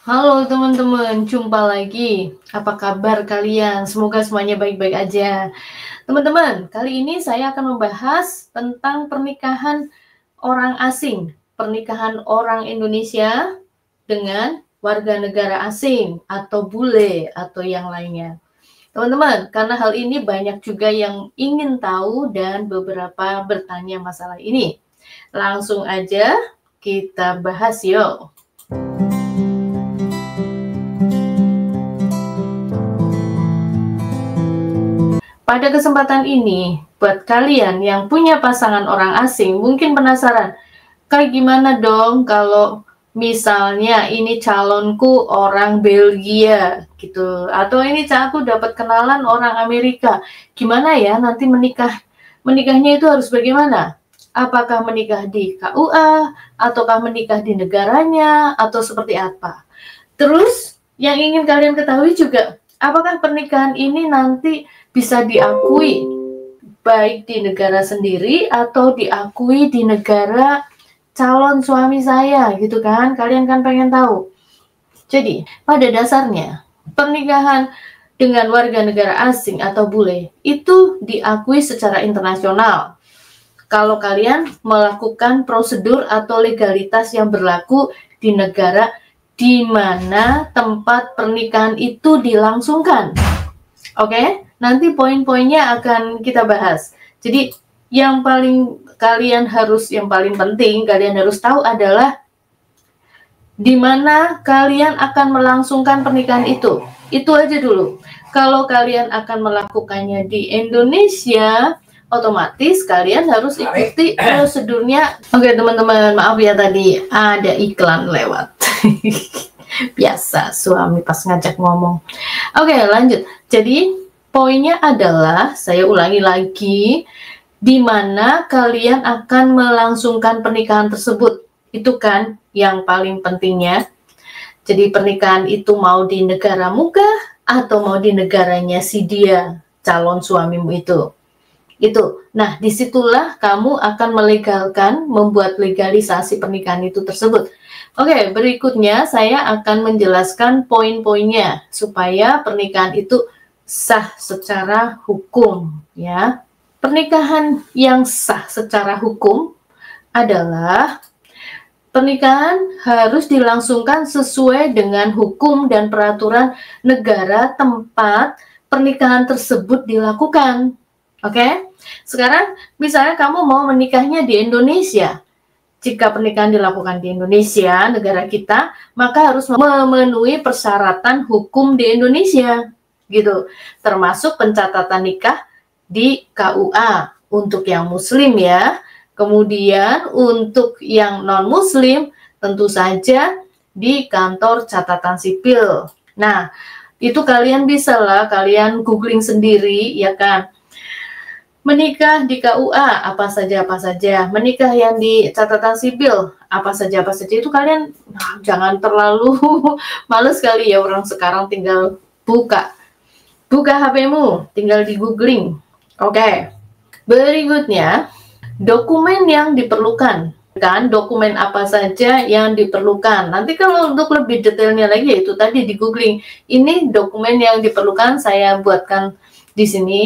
Halo teman-teman, jumpa lagi. Apa kabar kalian? Semoga semuanya baik-baik aja. Teman-teman, kali ini saya akan membahas tentang pernikahan orang asing, pernikahan orang Indonesia dengan warga negara asing atau bule atau yang lainnya. Teman-teman, karena hal ini banyak juga yang ingin tahu dan beberapa bertanya masalah ini. Langsung aja kita bahas yuk. Pada kesempatan ini, buat kalian yang punya pasangan orang asing, mungkin penasaran, kayak gimana dong kalau misalnya ini calonku orang Belgia gitu, atau ini aku dapat kenalan orang Amerika, gimana ya nanti menikahnya itu harus bagaimana? Apakah menikah di KUA, ataukah menikah di negaranya, atau seperti apa? Terus yang ingin kalian ketahui juga, apakah pernikahan ini nanti bisa diakui baik di negara sendiri atau diakui di negara calon suami saya gitu kan? Kalian kan pengen tahu. Jadi, pada dasarnya pernikahan dengan warga negara asing atau bule itu diakui secara internasional. Kalau kalian melakukan prosedur atau legalitas yang berlaku di negara di mana tempat pernikahan itu dilangsungkan. Oke, nanti poin-poinnya akan kita bahas. Jadi yang paling penting kalian harus tahu adalah di mana kalian akan melangsungkan pernikahan itu. Itu aja dulu. Kalau kalian akan melakukannya di Indonesia, otomatis kalian harus ikuti prosedurnya. Oke teman-teman, maaf ya tadi ada iklan lewat. Biasa suami pas ngajak ngomong. Oke, lanjut. Jadi poinnya adalah, saya ulangi lagi, di mana kalian akan melangsungkan pernikahan tersebut. Itu kan yang paling pentingnya. Jadi pernikahan itu mau di negaramu kah atau mau di negaranya si dia, calon suamimu itu. Itu. Nah, disitulah kamu akan melegalkan, membuat legalisasi pernikahan itu tersebut. Oke, berikutnya saya akan menjelaskan poin-poinnya supaya pernikahan itu sah secara hukum ya. Pernikahan yang sah secara hukum adalah pernikahan harus dilangsungkan sesuai dengan hukum dan peraturan negara tempat pernikahan tersebut dilakukan. Oke? Sekarang misalnya kamu mau menikahnya di Indonesia. Jika pernikahan dilakukan di Indonesia, negara kita, maka harus memenuhi persyaratan hukum di Indonesia, gitu. Termasuk pencatatan nikah di KUA untuk yang Muslim ya. Kemudian untuk yang non-Muslim, tentu saja di kantor catatan sipil. Nah, itu kalian bisa lah, kalian googling sendiri, ya kan. Menikah di KUA apa saja, menikah yang di catatan sipil apa saja itu kalian jangan terlalu males kali ya, orang sekarang tinggal buka HP-mu, tinggal di googling. Oke. Berikutnya, dokumen yang diperlukan kan, dokumen apa saja yang diperlukan. Nanti kalau untuk lebih detailnya lagi itu tadi di googling. Ini dokumen yang diperlukan saya buatkan di sini.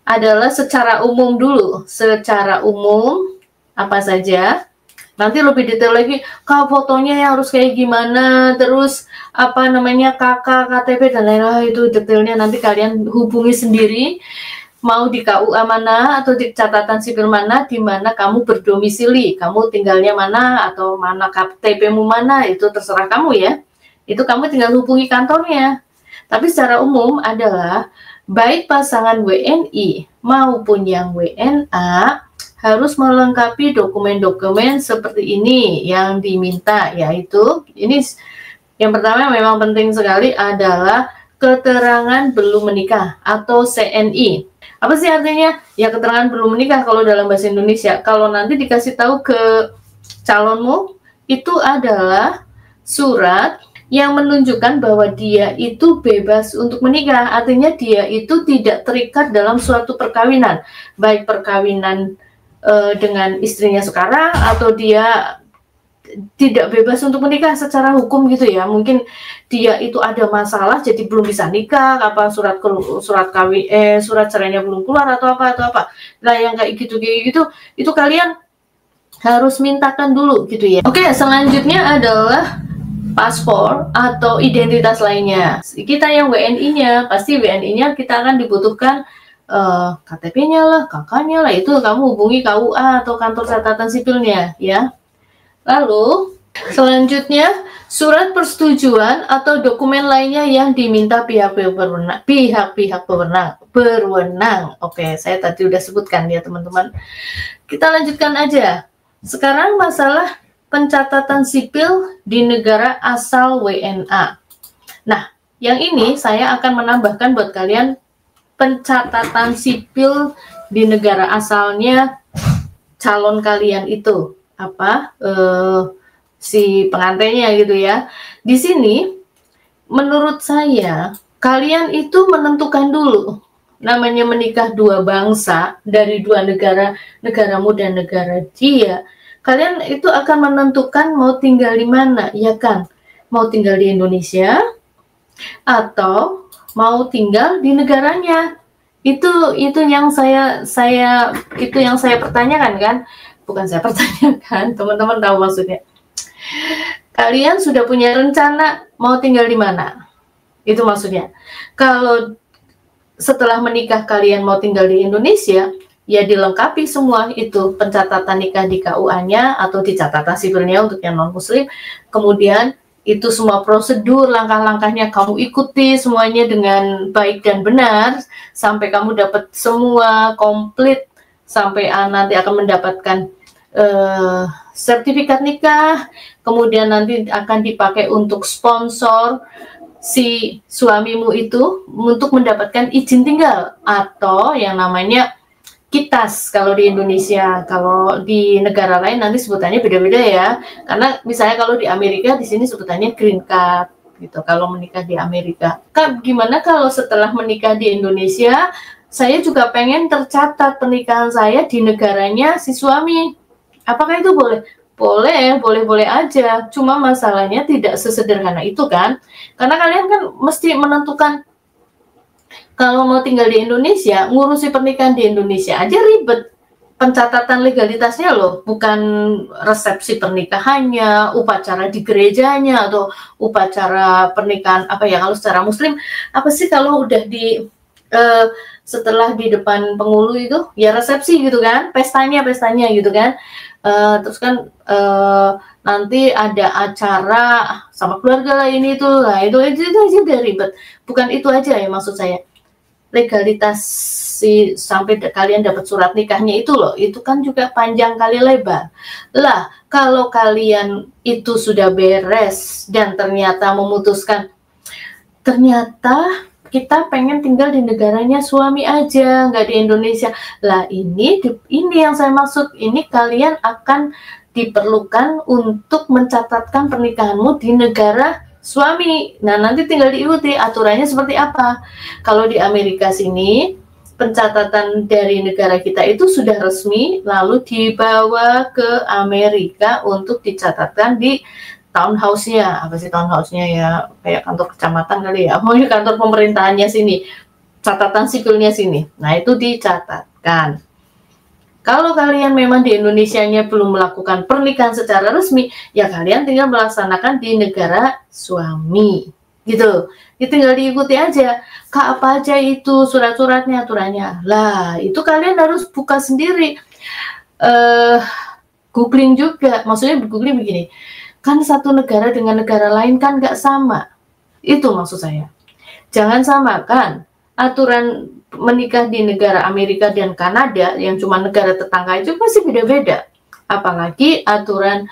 Adalah secara umum dulu, secara umum apa saja. Nanti lebih detail lagi, kak fotonya yang harus kayak gimana, terus apa namanya kakak, KTP dan lain-lain, itu detailnya nanti kalian hubungi sendiri. Mau di KUA mana atau di catatan sipil mana, di mana kamu berdomisili, kamu tinggalnya mana atau mana KTP-mu mana, itu terserah kamu ya. Itu kamu tinggal hubungi kantornya. Tapi secara umum adalah baik pasangan WNI maupun yang WNA harus melengkapi dokumen-dokumen seperti ini yang diminta, yaitu ini yang pertama memang penting sekali adalah keterangan belum menikah atau CNI. Apa sih artinya? Ya keterangan belum menikah kalau dalam bahasa Indonesia. Kalau nanti dikasih tahu ke calonmu, itu adalah surat yang menunjukkan bahwa dia itu bebas untuk menikah. Artinya dia itu tidak terikat dalam suatu perkawinan, baik perkawinan dengan istrinya sekarang atau dia tidak bebas untuk menikah secara hukum gitu ya. Mungkin dia itu ada masalah jadi belum bisa nikah, apa surat kawin surat cerainya belum keluar atau apa. Nah, yang kayak gitu itu kalian harus mintakan dulu gitu ya. Oke, selanjutnya adalah paspor atau identitas lainnya. Kita yang WNI-nya, pasti WNI-nya kita akan dibutuhkan KTP-nya lah, KK-nya lah, itu kamu hubungi KUA atau kantor catatan sipilnya ya. Lalu selanjutnya surat persetujuan atau dokumen lainnya yang diminta pihak-pihak berwenang. Oke, saya tadi udah sebutkan ya teman-teman. Kita lanjutkan aja. Sekarang masalah pencatatan sipil di negara asal WNA. Nah, yang ini saya akan menambahkan buat kalian pencatatan sipil di negara asalnya calon kalian itu. Si pengantinnya gitu ya. Di sini menurut saya kalian itu menentukan dulu, namanya menikah dua bangsa dari dua negaramu dan negara dia, kalian itu akan menentukan mau tinggal di mana, ya kan? Mau tinggal di Indonesia atau mau tinggal di negaranya. Itu yang saya pertanyakan kan. Bukan saya pertanyakan, teman-teman tahu maksudnya. Kalian sudah punya rencana mau tinggal di mana? Itu maksudnya. Kalau setelah menikah kalian mau tinggal di Indonesia, ya dilengkapi semua itu pencatatan nikah di KUA-nya atau di catatan sipilnya untuk yang non-muslim. Kemudian itu semua prosedur, langkah-langkahnya kamu ikuti semuanya dengan baik dan benar sampai kamu dapat semua komplit, sampai nanti akan mendapatkan sertifikat nikah, kemudian nanti akan dipakai untuk sponsor si suamimu itu untuk mendapatkan izin tinggal atau yang namanya kitas kalau di Indonesia. Kalau di negara lain nanti sebutannya beda-beda ya, karena misalnya kalau di Amerika di sini sebutannya green card gitu kalau menikah di Amerika. Kak, gimana kalau setelah menikah di Indonesia saya juga pengen tercatat pernikahan saya di negaranya si suami? Apakah itu boleh? Boleh aja. Cuma masalahnya tidak sesederhana itu kan. Karena kalian kan mesti menentukan kalau mau tinggal di Indonesia, ngurusi pernikahan di Indonesia aja ribet. Pencatatan legalitasnya loh, bukan resepsi pernikahannya, upacara di gerejanya atau upacara pernikahan apa ya kalau secara muslim, apa sih kalau udah di setelah di depan penghulu itu ya resepsi gitu kan, pestanya gitu kan. Terus kan nanti ada acara sama keluarga lah ini tuh, nah itu aja udah ribet. Bukan itu aja ya maksud saya, legalitas sampai kalian dapat surat nikahnya itu loh, itu kan juga panjang kali lebar lah. Kalau kalian itu sudah beres dan ternyata memutuskan ternyata kita pengen tinggal di negaranya suami aja, nggak di Indonesia. Lah ini yang saya maksud, ini kalian akan diperlukan untuk mencatatkan pernikahanmu di negara suami. Nah, nanti tinggal diikuti aturannya seperti apa. Kalau di Amerika sini, pencatatan dari negara kita itu sudah resmi, lalu dibawa ke Amerika untuk dicatatkan di townhouse-nya. Apa sih townhouse-nya ya? Kayak kantor kecamatan kali ya. Pokoknya kantor pemerintahannya sini. Catatan sipilnya sini. Nah, itu dicatatkan. Kalau kalian memang di Indonesianya belum melakukan pernikahan secara resmi, ya kalian tinggal melaksanakan di negara suami. Gitu. Ya tinggal diikuti aja. Kak, apa aja itu surat-suratnya, aturannya? Lah, itu kalian harus buka sendiri. Googling juga. Maksudnya googling begini. Kan satu negara dengan negara lain kan nggak sama. Itu maksud saya. Jangan samakan aturan menikah di negara Amerika dan Kanada yang cuma negara tetangga itu pasti beda-beda. Apalagi aturan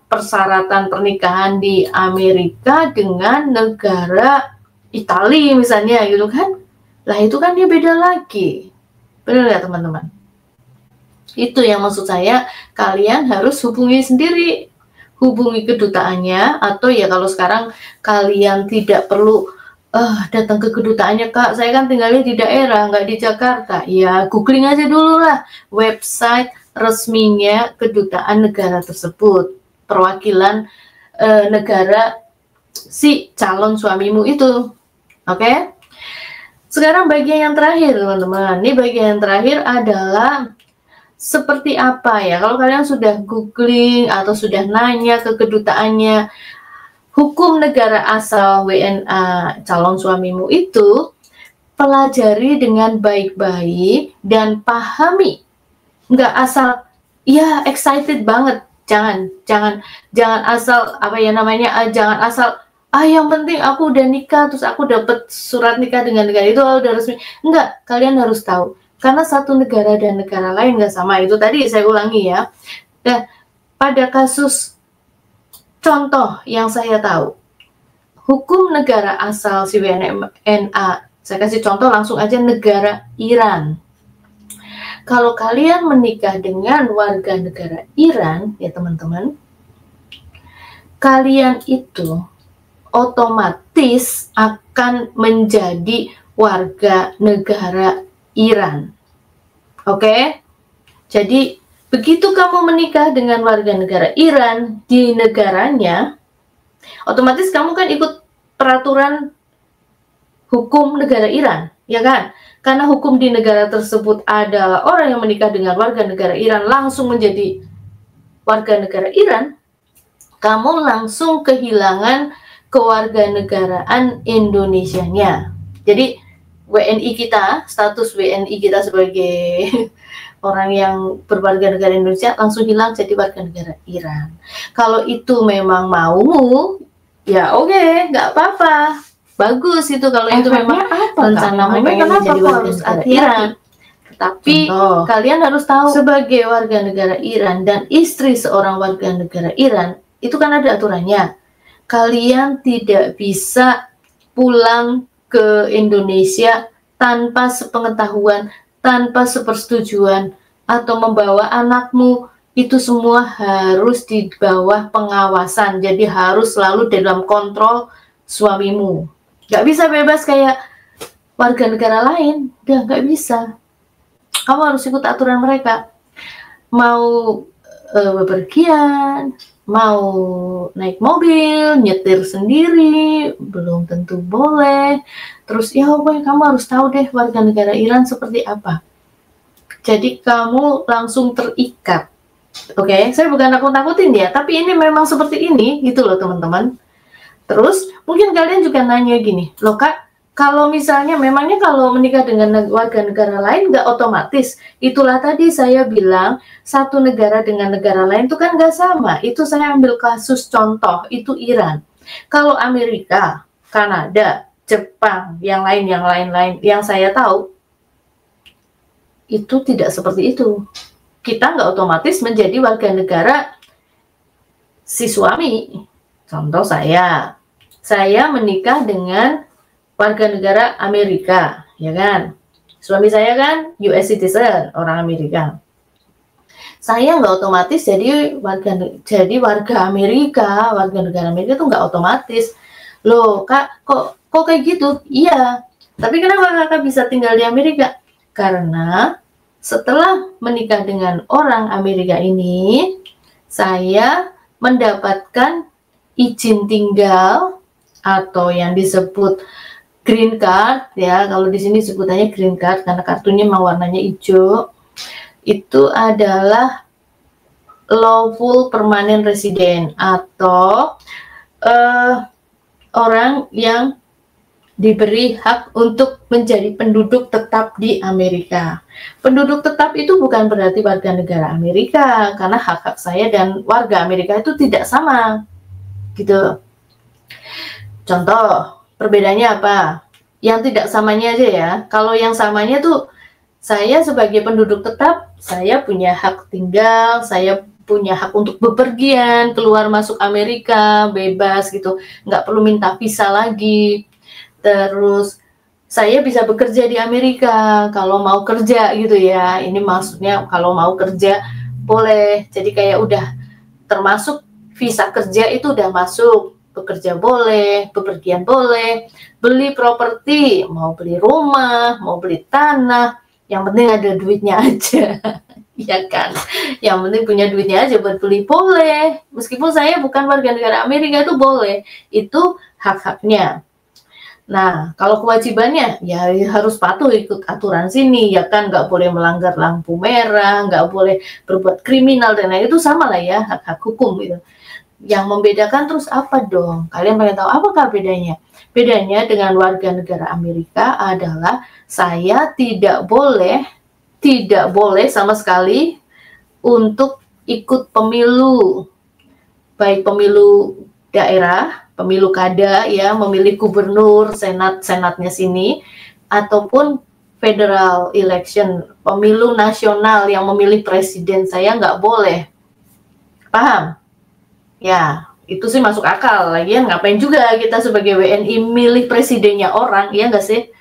persyaratan pernikahan di Amerika dengan negara Italia misalnya gitu kan. Lah itu kan dia beda lagi. Benar nggak teman-teman? Itu yang maksud saya, kalian harus hubungi sendiri. Hubungi kedutaannya, atau ya kalau sekarang kalian tidak perlu datang ke kedutaannya, Kak, saya kan tinggalnya di daerah, nggak di Jakarta. Ya, googling aja dulu lah website resminya kedutaan negara tersebut. perwakilan negara si calon suamimu itu. Oke? Sekarang bagian yang terakhir, teman-teman. Ini bagian yang terakhir adalah seperti apa ya? Kalau kalian sudah googling atau sudah nanya ke kedutaannya, hukum negara asal WNA calon suamimu itu, pelajari dengan baik-baik dan pahami. Nggak asal, ya excited banget. Jangan asal jangan asal yang penting aku udah nikah, terus aku dapat surat nikah dengan negara itu, udah resmi. Enggak, kalian harus tahu. Karena satu negara dan negara lain nggak sama. Itu tadi saya ulangi ya. Dan pada kasus contoh yang saya tahu, hukum negara asal si WNA, saya kasih contoh langsung aja, negara Iran. Kalau kalian menikah dengan warga negara Iran, ya teman-teman, kalian itu otomatis akan menjadi warga negara Iran. Oke? Jadi, begitu kamu menikah dengan warga negara Iran di negaranya, otomatis kamu kan ikut peraturan hukum negara Iran, ya kan? Karena hukum di negara tersebut adalah orang yang menikah dengan warga negara Iran langsung menjadi warga negara Iran, kamu langsung kehilangan kewarganegaraan Indonesianya. Jadi WNI kita, status WNI kita sebagai orang yang berwarga negara Indonesia langsung hilang jadi warga negara Iran. Kalau itu memang maumu, ya oke, nggak apa-apa. Bagus itu kalau itu memang rencanamu pengen menjadi warga negara Iran. Tapi kalian harus tahu, sebagai warga negara Iran dan istri seorang warga negara Iran, itu kan ada aturannya. Kalian tidak bisa pulang ke Indonesia tanpa sepengetahuan, tanpa sepersetujuan, atau membawa anakmu. Itu semua harus di bawah pengawasan. Jadi harus selalu dalam kontrol suamimu. Gak bisa bebas kayak warga negara lain, udah gak bisa. Kamu harus ikut aturan mereka. Mau bepergian, mau naik mobil, nyetir sendiri, belum tentu boleh. Terus ya pokoknya kamu harus tahu deh warga negara Iran seperti apa. Jadi kamu langsung terikat. Oke, saya bukan nakut-nakutin ya, tapi ini memang seperti ini gitu loh teman-teman. Terus mungkin kalian juga nanya gini, loh Kak, kalau misalnya memangnya kalau menikah dengan warga negara lain nggak otomatis? Itulah tadi saya bilang satu negara dengan negara lain itu kan nggak sama. Itu saya ambil kasus contoh, itu Iran. Kalau Amerika, Kanada, Jepang, yang lain yang saya tahu itu tidak seperti itu. Kita nggak otomatis menjadi warga negara si suami. Contoh saya menikah dengan warga negara Amerika, ya kan? Suami saya kan US citizen, orang Amerika. Saya nggak otomatis jadi warga Amerika, warga negara Amerika itu nggak otomatis. Loh, Kak, kok kayak gitu? Iya. Tapi kenapa Kakak bisa tinggal di Amerika? Karena setelah menikah dengan orang Amerika ini, saya mendapatkan izin tinggal atau yang disebut green card ya, kalau di sini sebutannya green card karena kartunya memang warnanya hijau. Itu adalah lawful permanent resident atau orang yang diberi hak untuk menjadi penduduk tetap di Amerika. Penduduk tetap itu bukan berarti warga negara Amerika, karena hak-hak saya dan warga Amerika itu tidak sama. Gitu. Contoh, perbedaannya apa? Yang tidak samanya aja ya. Kalau yang samanya tuh, saya sebagai penduduk tetap, saya punya hak tinggal, saya punya hak untuk bepergian, keluar masuk Amerika, bebas gitu. Nggak perlu minta visa lagi. Terus, saya bisa bekerja di Amerika, kalau mau kerja gitu ya. Ini maksudnya kalau mau kerja, boleh. Jadi kayak udah termasuk visa kerja itu udah masuk, bekerja boleh, bepergian boleh, beli properti, mau beli rumah, mau beli tanah, yang penting ada duitnya aja. Ya kan, yang penting punya duitnya aja buat beli boleh. Meskipun saya bukan warga negara Amerika itu boleh, itu hak-haknya. Nah, kalau kewajibannya ya harus patuh ikut aturan sini, ya kan, nggak boleh melanggar lampu merah, nggak boleh berbuat kriminal dan lain itu sama lah ya, hak-hak hukum gitu. Yang membedakan terus apa dong? Kalian pengen tahu apakah bedanya? Bedanya dengan warga negara Amerika adalah saya tidak boleh sama sekali untuk ikut pemilu, baik pemilu daerah, pemilu kada ya, memilih gubernur, senatnya sini, ataupun federal election, pemilu nasional yang memilih presiden, saya nggak boleh. Paham? Ya, itu sih masuk akal. Lagian ngapain juga kita sebagai WNI milih presidennya orang, ya nggak sih?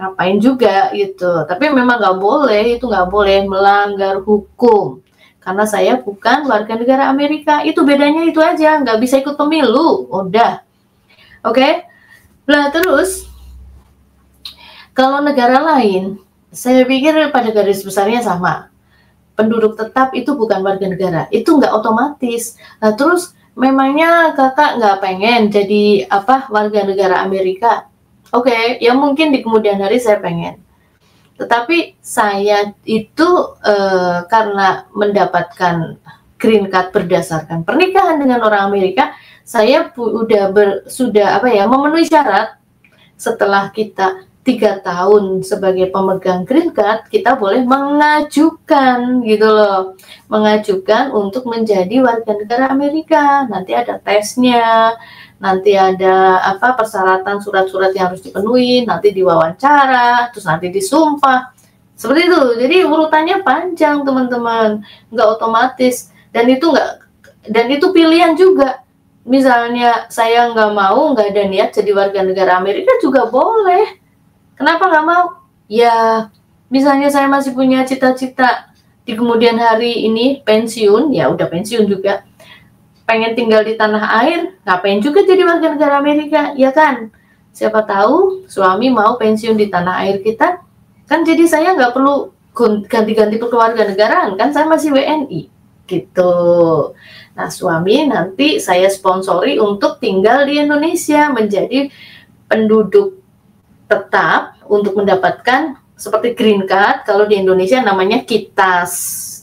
Ngapain juga gitu. Tapi memang nggak boleh, itu nggak boleh melanggar hukum. Karena saya bukan warga negara Amerika. Itu bedanya itu aja, nggak bisa ikut pemilu. Udah. Oke? Nah, terus kalau negara lain, saya pikir pada garis besarnya sama. Penduduk tetap itu bukan warga negara. Itu nggak otomatis. Nah, terus memangnya kakak nggak pengen jadi warga negara Amerika? Oke, ya mungkin di kemudian hari saya pengen. Tetapi saya itu karena mendapatkan green card berdasarkan pernikahan dengan orang Amerika, saya sudah memenuhi syarat. Setelah kita 3 tahun sebagai pemegang green card, kita boleh mengajukan gitu loh, mengajukan untuk menjadi warga negara Amerika. Nanti ada tesnya, nanti ada persyaratan surat-surat yang harus dipenuhi, nanti diwawancara, terus nanti disumpah, seperti itu. Jadi urutannya panjang teman-teman, nggak otomatis, dan itu pilihan juga. Misalnya saya nggak mau, nggak ada niat jadi warga negara Amerika juga boleh. Kenapa nggak mau? Ya, misalnya saya masih punya cita-cita di kemudian hari ini pensiun, ya udah pensiun juga, pengen tinggal di tanah air, ngapain juga jadi warga negara Amerika, ya kan? Siapa tahu suami mau pensiun di tanah air kita, kan jadi saya nggak perlu ganti-ganti kewarganegaraan, kan saya masih WNI, gitu. Nah, suami nanti saya sponsori untuk tinggal di Indonesia, menjadi penduduk tetap untuk mendapatkan seperti green card, kalau di Indonesia namanya KITAS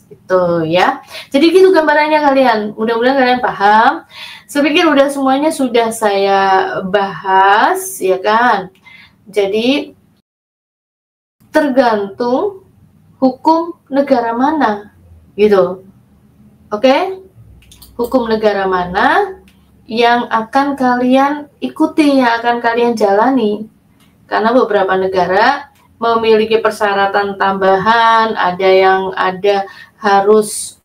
itu ya. Jadi gitu gambarannya kalian. Mudah-mudahan kalian paham. Saya pikir udah semuanya sudah saya bahas ya kan. Jadi tergantung hukum negara mana gitu. Oke? Hukum negara mana yang akan kalian ikuti, yang akan kalian jalani. Karena beberapa negara memiliki persyaratan tambahan, ada harus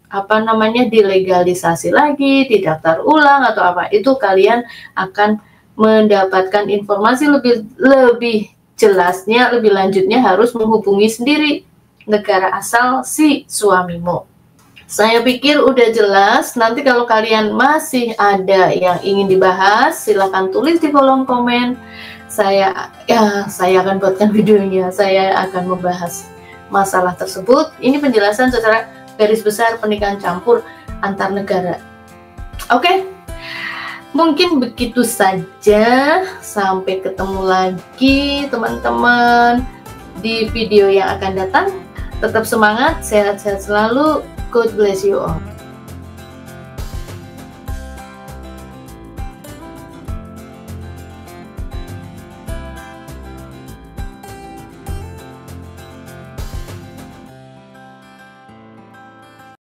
dilegalisasi lagi, didaftar ulang atau apa. Itu kalian akan mendapatkan informasi lebih jelasnya, lebih lanjutnya harus menghubungi sendiri negara asal si suamimu. Saya pikir udah jelas. Nanti kalau kalian masih ada yang ingin dibahas, silahkan tulis di kolom komen. Saya akan buatkan videonya. Saya akan membahas masalah tersebut. Ini penjelasan secara garis besar pernikahan campur antar negara. Oke, mungkin begitu saja. Sampai ketemu lagi teman-teman di video yang akan datang. Tetap semangat, sehat-sehat selalu. God bless you all.